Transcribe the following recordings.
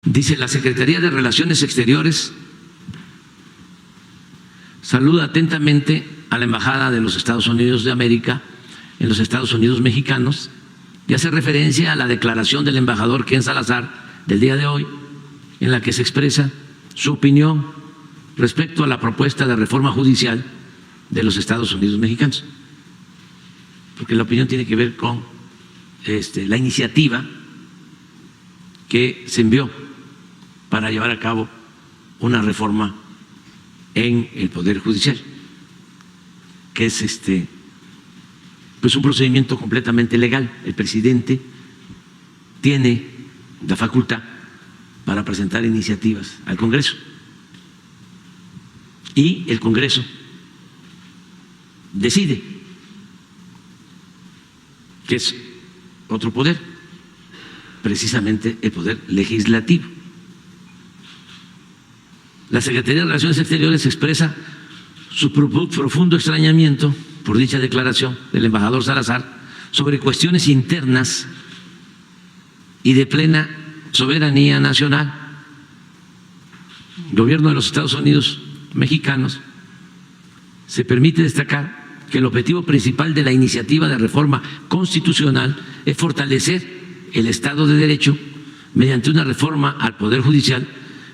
Dice: la Secretaría de Relaciones Exteriores saluda atentamente a la Embajada de los Estados Unidos de América en los Estados Unidos mexicanos y hace referencia a la declaración del embajador Ken Salazar del día de hoy, en la que se expresa su opinión respecto a la propuesta de reforma judicial de los Estados Unidos mexicanos, porque la opinión tiene que ver con la iniciativa que se envió para llevar a cabo una reforma en el Poder Judicial, que es pues un procedimiento completamente legal. El presidente tiene la facultad para presentar iniciativas al Congreso y el Congreso decide, que es otro poder, precisamente el poder legislativo. La Secretaría de Relaciones Exteriores expresa su profundo extrañamiento por dicha declaración del embajador Salazar sobre cuestiones internas y de plena soberanía nacional. El gobierno de los Estados Unidos mexicanos se permite destacar que el objetivo principal de la iniciativa de reforma constitucional es fortalecer el Estado de Derecho mediante una reforma al Poder Judicial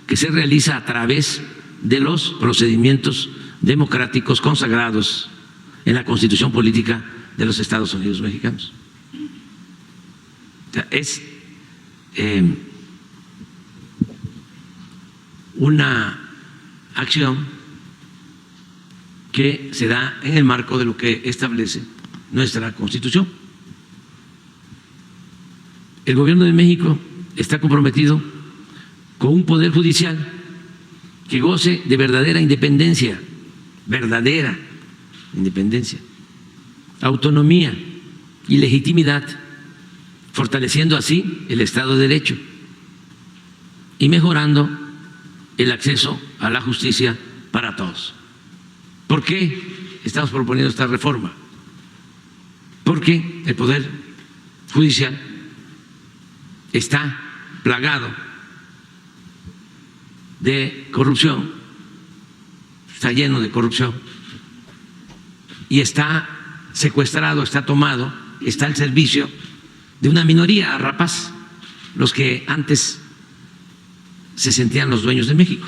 que se realiza a través de los procedimientos democráticos consagrados en la Constitución Política de los Estados Unidos mexicanos. O sea, es una acción que se da en el marco de lo que establece nuestra Constitución. El Gobierno de México está comprometido con un poder judicial que goce de verdadera independencia, autonomía y legitimidad, fortaleciendo así el Estado de Derecho y mejorando el acceso a la justicia para todos. ¿Por qué estamos proponiendo esta reforma? Porque el Poder Judicial está plagado de corrupción, está lleno de corrupción y está secuestrado, está tomado, está al servicio de una minoría rapaz, los que antes se sentían los dueños de México.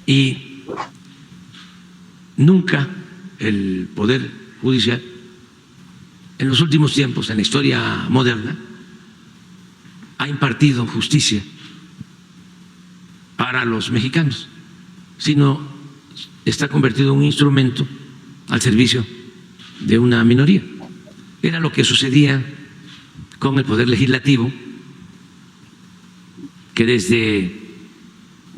Y nunca el Poder Judicial, en los últimos tiempos, en la historia moderna, ha impartido justicia para los mexicanos, sino está convertido en un instrumento al servicio de una minoría. Era lo que sucedía con el Poder Legislativo, que desde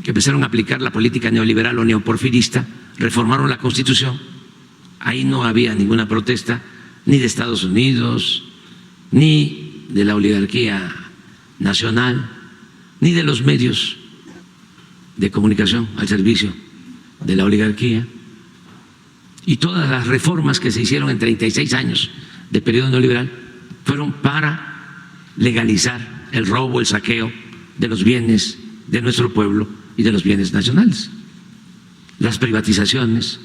que empezaron a aplicar la política neoliberal o neoporfirista, reformaron la Constitución. Ahí no había ninguna protesta, ni de Estados Unidos, ni de la oligarquía nacional, ni de los medios de comunicación al servicio de la oligarquía. Y todas las reformas que se hicieron en 36 años de periodo neoliberal fueron para legalizar el robo, el saqueo de los bienes de nuestro pueblo y de los bienes nacionales, las privatizaciones.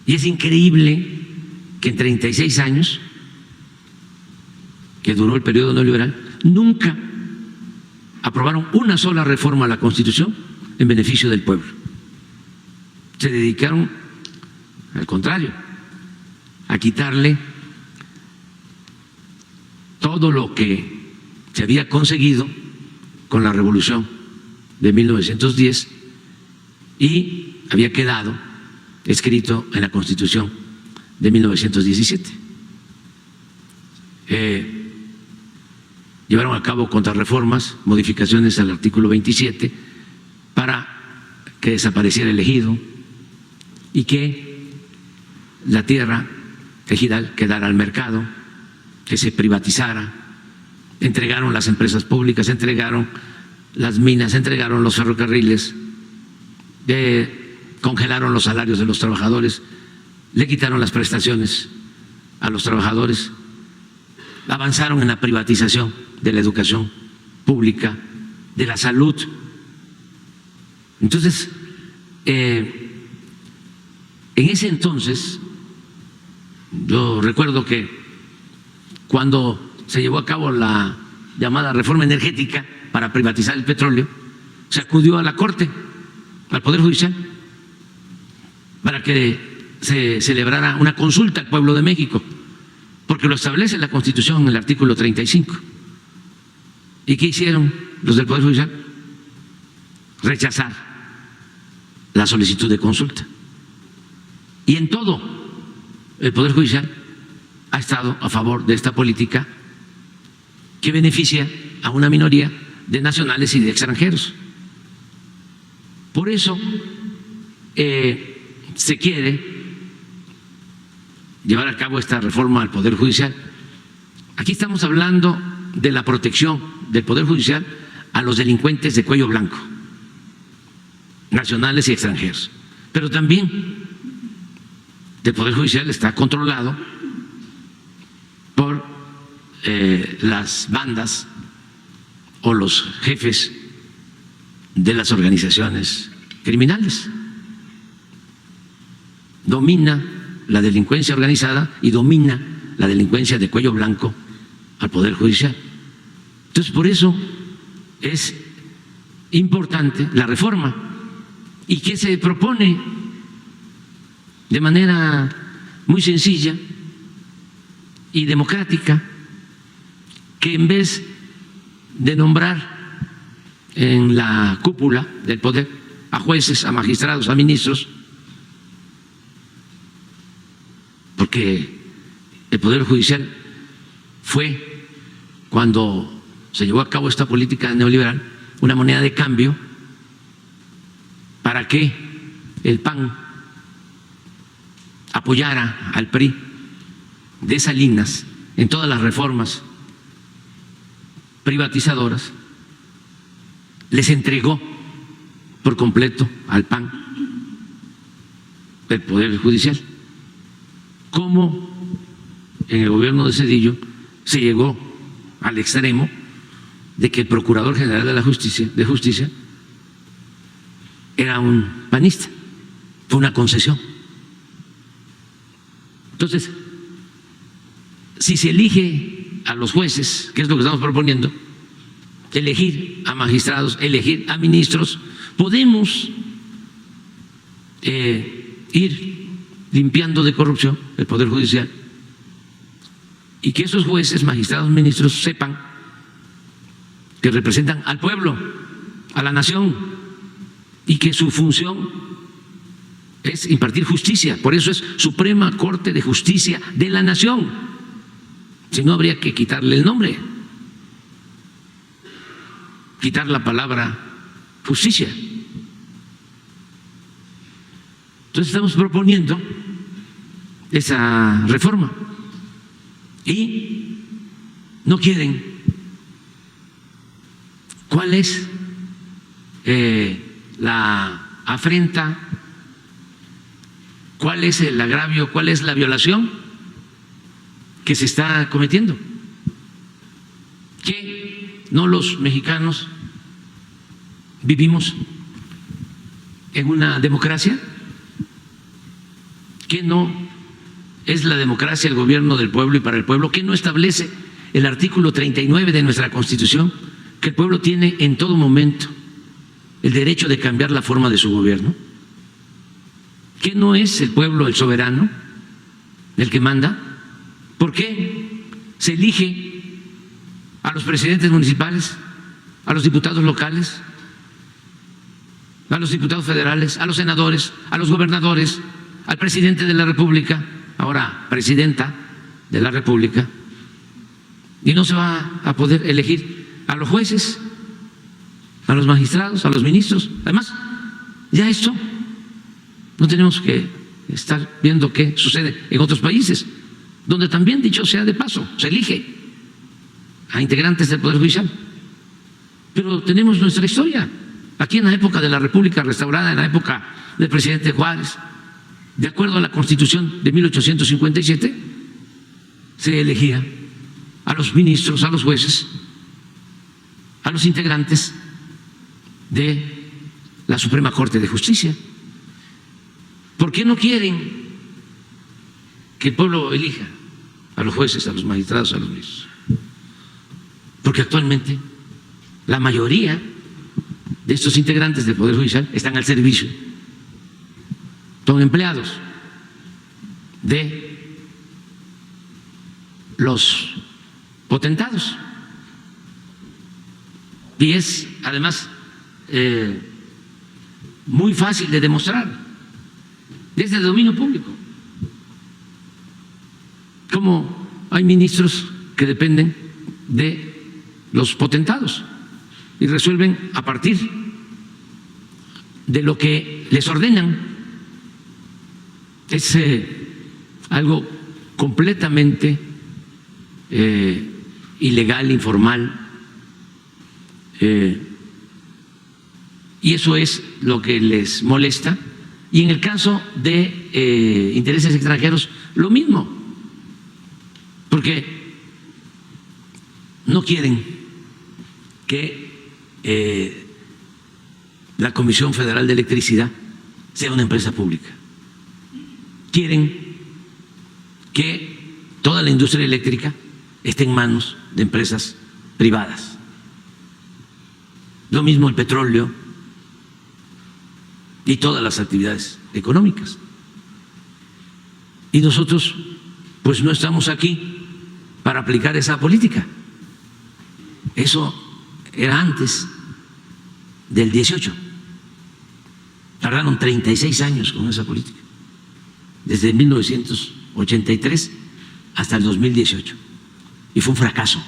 Y es increíble que en 36 años que duró el periodo neoliberal nunca aprobaron una sola reforma a la Constitución en beneficio del pueblo. Se dedicaron, al contrario, a quitarle todo lo que se había conseguido con la Revolución de 1910 y había quedado escrito en la Constitución de 1917. Llevaron a cabo contrarreformas, modificaciones al artículo 27 para que desapareciera el ejido y que la tierra ejidal quedara al mercado, que se privatizara. Entregaron las empresas públicas, entregaron las minas, entregaron los ferrocarriles, congelaron los salarios de los trabajadores, le quitaron las prestaciones a los trabajadores, avanzaron en la privatización de la educación pública, de la salud. Entonces, en ese entonces, yo recuerdo que cuando se llevó a cabo la llamada reforma energética para privatizar el petróleo, se acudió a la Corte, al Poder Judicial, para que se celebrara una consulta al pueblo de México, porque lo establece la Constitución en el artículo 35. ¿Y qué hicieron los del Poder Judicial? Rechazar la solicitud de consulta. Y en todo, el Poder Judicial ha estado a favor de esta política que beneficia a una minoría de nacionales y de extranjeros. Por eso se quiere llevar a cabo esta reforma al Poder Judicial. Aquí estamos hablando de la protección del Poder Judicial a los delincuentes de cuello blanco, nacionales y extranjeros. Pero también el Poder Judicial está controlado por las bandas o los jefes de las organizaciones criminales. Domina la delincuencia organizada y domina la delincuencia de cuello blanco al Poder Judicial. Entonces, por eso es importante la reforma. ¿Y qué se propone? De manera muy sencilla y democrática, que en vez de nombrar en la cúpula del poder a jueces, a magistrados, a ministros, porque el Poder Judicial fue, cuando se llevó a cabo esta política neoliberal, una moneda de cambio para que el PAN apoyara al PRI de Salinas en todas las reformas privatizadoras, les entregó por completo al PAN el Poder Judicial. Como en el gobierno de Zedillo se llegó al extremo de que el Procurador General de la Justicia era un panista, fue una concesión. Entonces, si se elige a los jueces, que es lo que estamos proponiendo, elegir a magistrados, elegir a ministros, podemos ir limpiando de corrupción el Poder Judicial y que esos jueces, magistrados, ministros sepan que representan al pueblo, a la nación, y que su función es impartir justicia. Por eso es Suprema Corte de Justicia de la Nación. Si no, habría que quitarle el nombre, quitar la palabra justicia. Entonces estamos proponiendo esa reforma y no quieren. ¿Cuál es la afrenta? ¿Cuál es el agravio? ¿Cuál es la violación que se está cometiendo? ¿Que no los mexicanos vivimos en una democracia? ¿Que no es la democracia el gobierno del pueblo y para el pueblo? ¿Que no establece el artículo 39 de nuestra Constitución que el pueblo tiene en todo momento el derecho de cambiar la forma de su gobierno? ¿Que no es el pueblo el soberano, el que manda? ¿Por qué se elige a los presidentes municipales, a los diputados locales, a los diputados federales, a los senadores, a los gobernadores, al presidente de la República, ahora presidenta de la República, y no se va a poder elegir a los jueces, a los magistrados, a los ministros? Además, ya esto no tenemos que estar viendo qué sucede en otros países, donde también, dicho sea de paso, se elige a integrantes del Poder Judicial. Pero tenemos nuestra historia. Aquí en la época de la República restaurada, en la época del presidente Juárez, de acuerdo a la Constitución de 1857, se elegía a los ministros, a los jueces, a los integrantes de la Suprema Corte de Justicia. ¿Por qué no quieren que el pueblo elija a los jueces, a los magistrados, a los ministros? Porque actualmente la mayoría de estos integrantes del Poder Judicial están al servicio, son empleados de los potentados. Y es además muy fácil de demostrar desde el dominio público. Como hay ministros que dependen de los potentados y resuelven a partir de lo que les ordenan. Es algo completamente ilegal, informal, y eso es lo que les molesta. Y en el caso de intereses extranjeros, lo mismo, porque no quieren que la Comisión Federal de Electricidad sea una empresa pública. Quieren que toda la industria eléctrica esté en manos de empresas privadas. Lo mismo el petróleo y todas las actividades económicas. Y nosotros pues no estamos aquí para aplicar esa política. Eso era antes del 18. Tardaron 36 años con esa política, desde 1983 hasta el 2018. Y fue un fracaso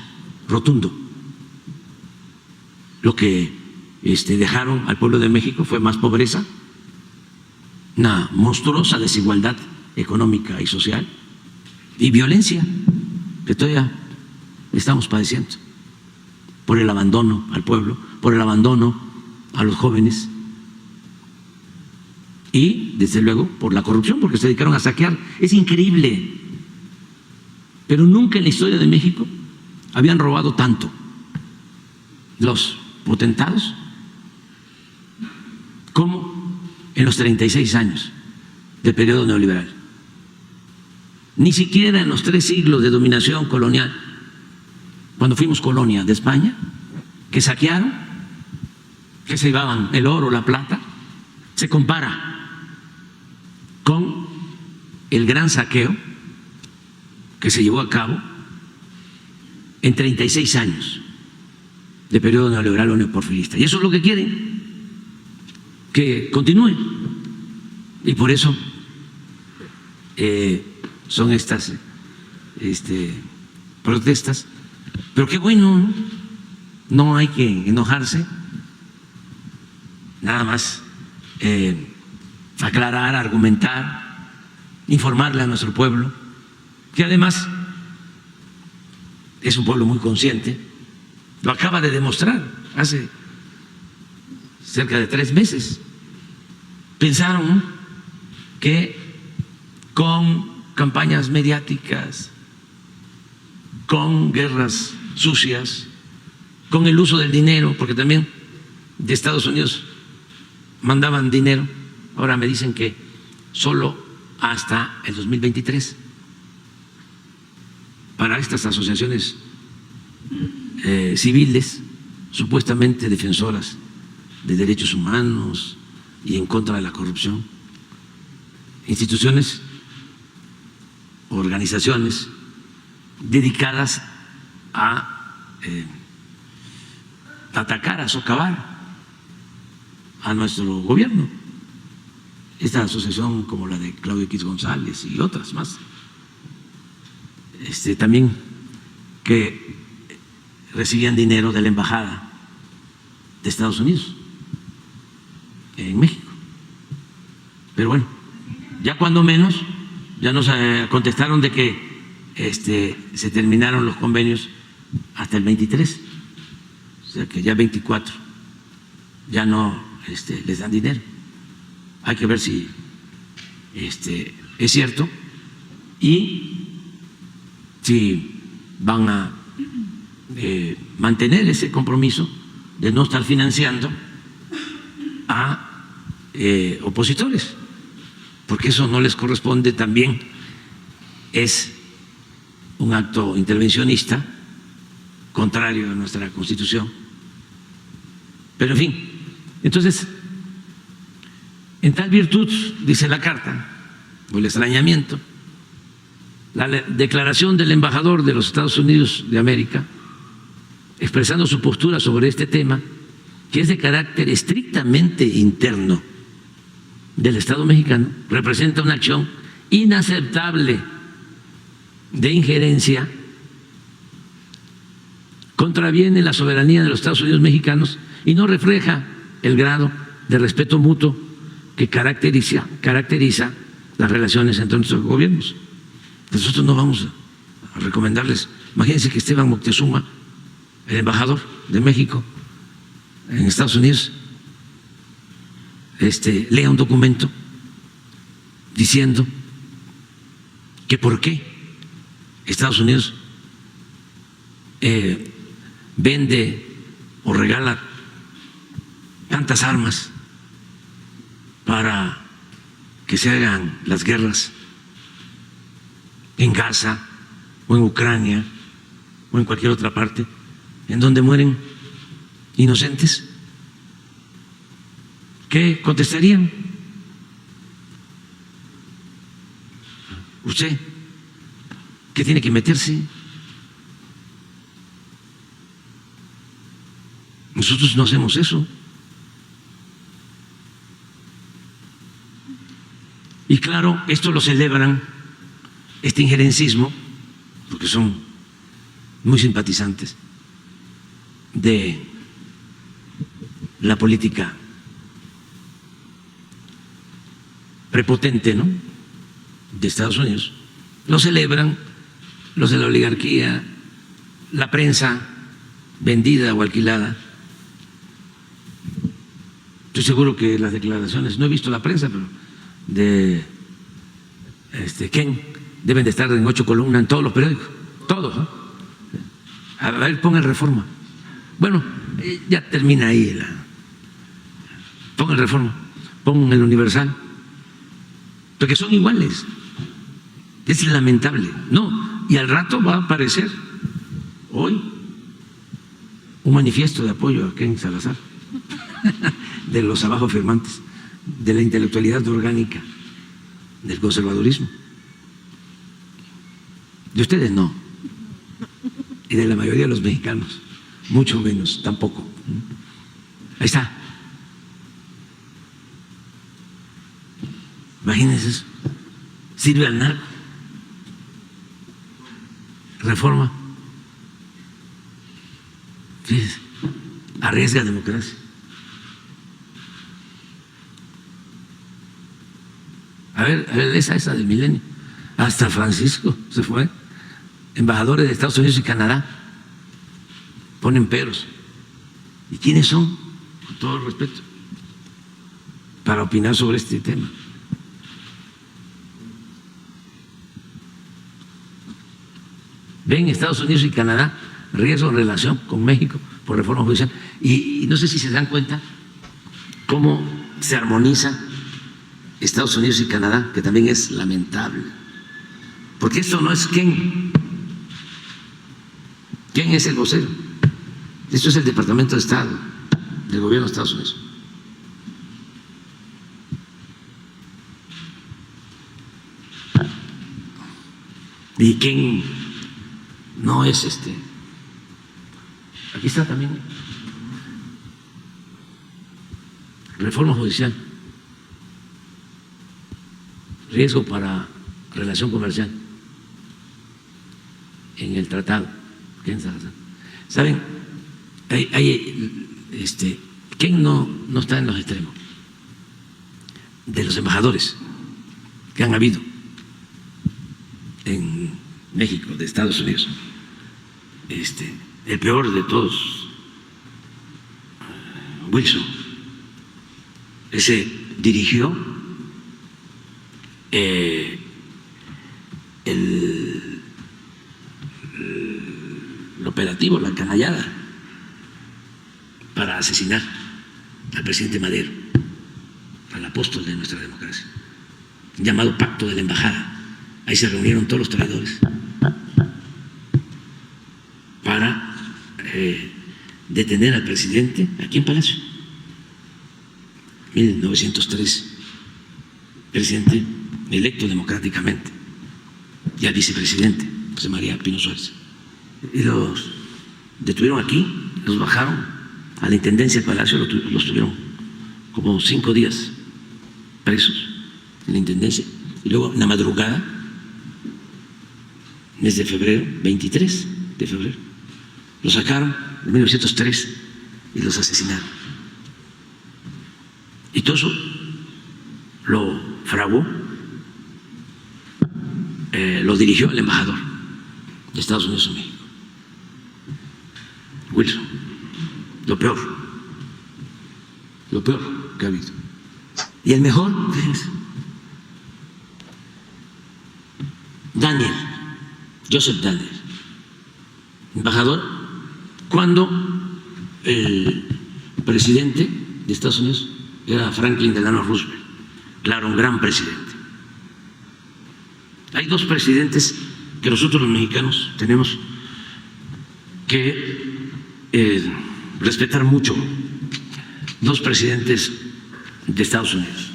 rotundo. Lo que dejaron al pueblo de México fue más pobreza, una monstruosa desigualdad económica y social y violencia que todavía estamos padeciendo por el abandono al pueblo, por el abandono a los jóvenes y, desde luego, por la corrupción, porque se dedicaron a saquear. Es increíble, pero nunca en la historia de México habían robado tanto los potentados como en los 36 años del periodo neoliberal. Ni siquiera en los 3 siglos de dominación colonial, cuando fuimos colonia de España, que saquearon, que se llevaban el oro, la plata, se compara con el gran saqueo que se llevó a cabo en 36 años de periodo neoliberal o neoporfirista. Y eso es lo que quieren, que continúe. Y por eso son estas protestas. Pero qué bueno, no hay que enojarse, nada más aclarar, argumentar, informarle a nuestro pueblo, que además es un pueblo muy consciente, lo acaba de demostrar hace cerca de 3 meses. Pensaron que con campañas mediáticas, con guerras sucias, con el uso del dinero, porque también de Estados Unidos mandaban dinero, ahora me dicen que solo hasta el 2023 para estas asociaciones civiles supuestamente defensoras de derechos humanos y en contra de la corrupción, instituciones, organizaciones dedicadas a atacar, a socavar a nuestro gobierno. Esta asociación como la de Claudio X González y otras más, también que recibían dinero de la embajada de Estados Unidos en México. Pero bueno, ya cuando menos ya nos contestaron de que se terminaron los convenios hasta el 23, o sea que ya 24 ya no les dan dinero. Hay que ver si es cierto y si van a mantener ese compromiso de no estar financiando a opositores, porque eso no les corresponde, también es un acto intervencionista contrario a nuestra Constitución. Pero en fin, entonces, en tal virtud, dice la carta, o el extrañamiento, la declaración del embajador de los Estados Unidos de América, expresando su postura sobre este tema, que es de carácter estrictamente interno del Estado mexicano, representa una acción inaceptable de injerencia, contraviene la soberanía de los Estados Unidos mexicanos y no refleja el grado de respeto mutuo que caracteriza las relaciones entre nuestros gobiernos. Nosotros no vamos a recomendarles. Imagínense que Esteban Moctezuma, el embajador de México en Estados Unidos, lea un documento diciendo que por qué Estados Unidos vende o regala tantas armas para que se hagan las guerras en Gaza o en Ucrania o en cualquier otra parte en donde mueren inocentes. ¿Qué contestarían? ¿Usted qué tiene que meterse? Nosotros no hacemos eso. Y claro, esto lo celebran, este injerencismo, porque son muy simpatizantes de la política prepotente, ¿no?, de Estados Unidos. Lo celebran los de la oligarquía, la prensa vendida o alquilada. Estoy seguro que las declaraciones, no he visto la prensa, pero de Ken deben de estar en 8 columnas en todos los periódicos, todos, ¿no? A ver, pongan Reforma. Bueno, ya termina ahí. Pongan Reforma, pongan el Universal, porque son iguales. Es lamentable. No, y al rato va a aparecer hoy un manifiesto de apoyo a Ken Salazar de los abajo firmantes, de la intelectualidad orgánica del conservadurismo. De ustedes no, y de la mayoría de los mexicanos mucho menos, tampoco. Ahí está. Imagínense eso. Sirve al narco. Reforma. Fíjense, arriesga democracia. A ver, esa del milenio. Hasta Francisco se fue. Embajadores de Estados Unidos y Canadá ponen peros. ¿Y quiénes son? Con todo el respeto, para opinar sobre este tema. Ven Estados Unidos y Canadá riesgo en relación con México por reforma judicial. Y no sé si se dan cuenta cómo se armoniza Estados Unidos y Canadá, que también es lamentable, porque esto no es Ken es el vocero, esto es el Departamento de Estado del gobierno de Estados Unidos. Y Ken no es aquí está también reforma judicial, riesgo para relación comercial en el tratado. ¿Saben? ¿Quién no está en los extremos? De los embajadores que han habido en México, de Estados Unidos. El peor de todos, Wilson, ese dirigió el operativo, la canallada, para para asesinar al presidente Madero, al apóstol de nuestra democracia, llamado Pacto de la Embajada. Ahí se reunieron todos los traidores para detener al presidente aquí en Palacio. 1903, presidente electo democráticamente, y al vicepresidente José María Pino Suárez. Y los detuvieron aquí, los bajaron a la intendencia del Palacio, los tuvieron como 5 días presos en la intendencia, y luego en la madrugada, mes de febrero, 23 de febrero, los sacaron en 1903 y los asesinaron. Y todo eso lo fraguó, lo dirigió el embajador de Estados Unidos en México, Wilson. Lo peor que ha habido. Y el mejor, fíjense, Daniel, Joseph Daniel, embajador, cuando el presidente de Estados Unidos era Franklin Delano Roosevelt. Claro, un gran presidente. Hay 2 presidentes que nosotros los mexicanos tenemos que respetar mucho. 2 presidentes de Estados Unidos.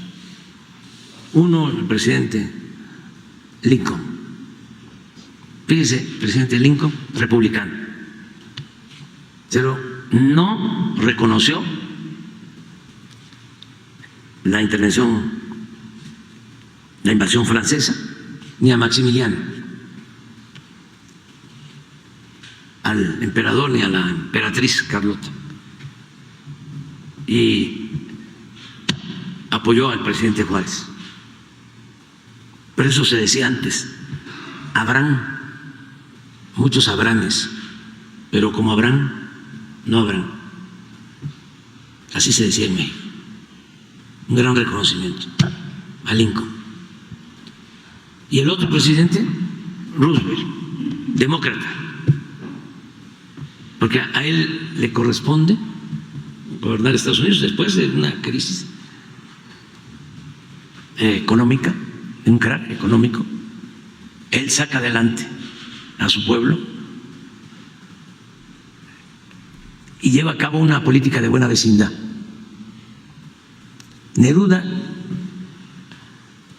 Uno, el presidente Lincoln. Fíjese, presidente Lincoln, republicano, pero no reconoció la intervención, la invasión francesa, ni a Maximiliano, al emperador ni a la emperatriz Carlota, y apoyó al presidente Juárez. Pero eso se decía antes. Habrán muchos Abranes, pero como Abraham no habrán. Así se decía en México. Un gran reconocimiento a Lincoln. Y el otro presidente, Roosevelt, demócrata, porque a él le corresponde gobernar Estados Unidos después de una crisis económica, de un crack económico. Él saca adelante a su pueblo y lleva a cabo una política de buena vecindad. Neruda,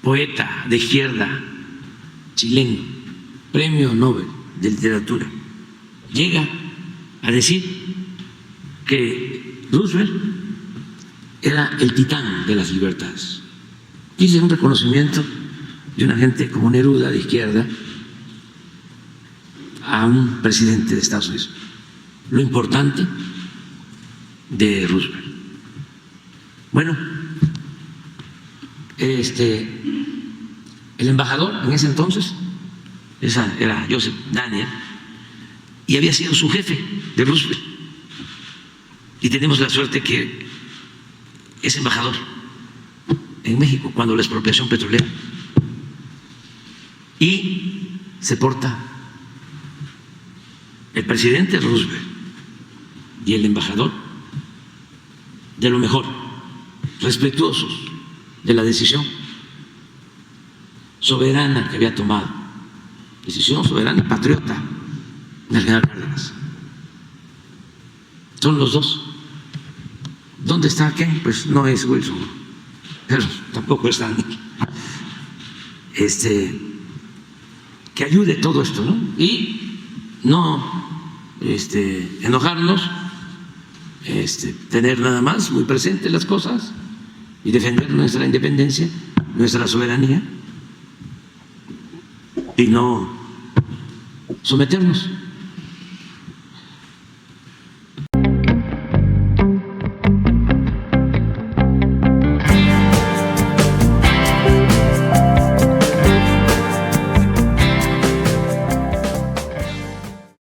poeta de izquierda chileno, premio Nobel de literatura, llega a decir que Roosevelt era el titán de las libertades. Dice un reconocimiento de una gente como Neruda de izquierda a un presidente de Estados Unidos. Lo importante de Roosevelt. Bueno, el embajador en ese entonces, esa era Joseph Daniel, y había sido su jefe de Roosevelt. Y tenemos la suerte que es embajador en México cuando la expropiación petrolera. Y se porta el presidente Roosevelt y el embajador de lo mejor, respetuosos de la decisión soberana que había tomado, decisión soberana y patriota del general Cárdenas. Son los 2. ¿Dónde está Ken? Pues no es Wilson, pero tampoco es Daniel. Que ayude todo esto, ¿no? Y no enojarnos, tener nada más muy presentes las cosas y defender nuestra independencia, nuestra soberanía, y no someternos